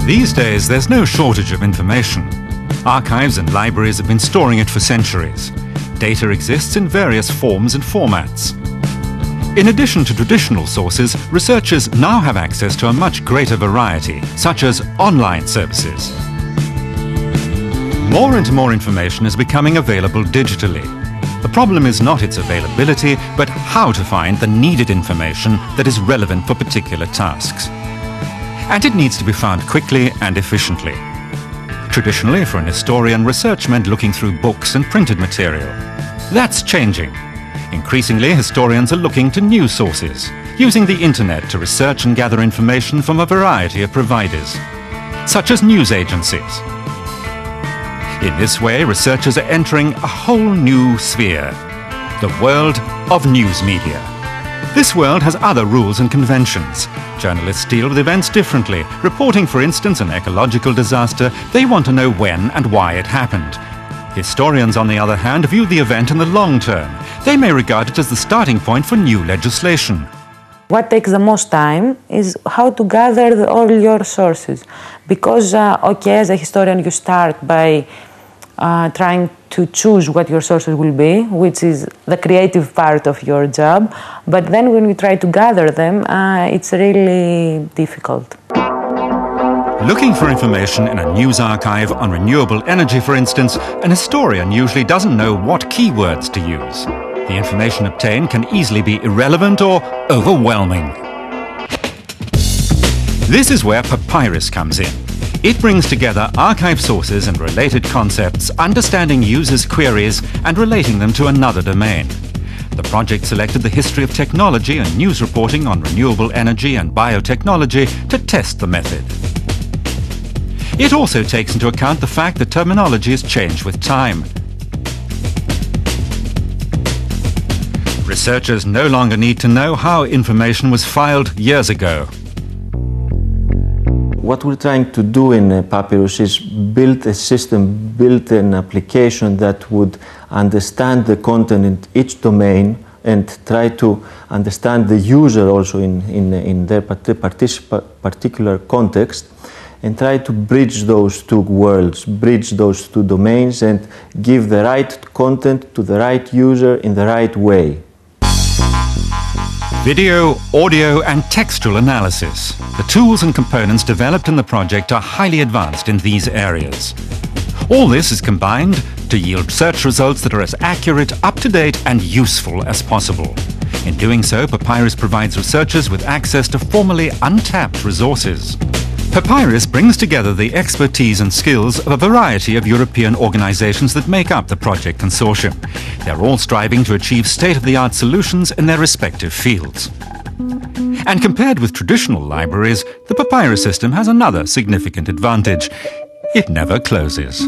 These days, there's no shortage of information. Archives and libraries have been storing it for centuries. Data exists in various forms and formats. In addition to traditional sources, researchers now have access to a much greater variety, such as online services. More and more information is becoming available digitally. The problem is not its availability, but how to find the needed information that is relevant for particular tasks. And it needs to be found quickly and efficiently. Traditionally, for an historian, research meant looking through books and printed material. That's changing. Increasingly, historians are looking to new sources, using the internet to research and gather information from a variety of providers, such as news agencies. In this way, researchers are entering a whole new sphere, the world of news media. This world has other rules and conventions. Journalists deal with events differently. Reporting, for instance, an ecological disaster, they want to know when and why it happened. Historians, on the other hand, view the event in the long term. They may regard it as the starting point for new legislation. What takes the most time is how to gather all your sources. Because, as a historian, you start by trying to choose what your sources will be, which is the creative part of your job. But then when you try to gather them, it's really difficult. Looking for information in a news archive on renewable energy, for instance, an historian usually doesn't know what keywords to use. The information obtained can easily be irrelevant or overwhelming. This is where Papyrus comes in. It brings together archive sources and related concepts, understanding users' queries and relating them to another domain. The project selected the history of technology and news reporting on renewable energy and biotechnology to test the method. It also takes into account the fact that terminology has changed with time. Researchers no longer need to know how information was filed years ago. What we're trying to do in Papyrus is build a system, build an application that would understand the content in each domain and try to understand the user also in their particular context, and try to bridge those two worlds, bridge those two domains, and give the right content to the right user in the right way. Video, audio and textual analysis. The tools and components developed in the project are highly advanced in these areas. All this is combined to yield search results that are as accurate, up-to-date and useful as possible. In doing so, Papyrus provides researchers with access to formerly untapped resources. Papyrus brings together the expertise and skills of a variety of European organizations that make up the project consortium. They're all striving to achieve state-of-the-art solutions in their respective fields. And compared with traditional libraries, the Papyrus system has another significant advantage. It never closes.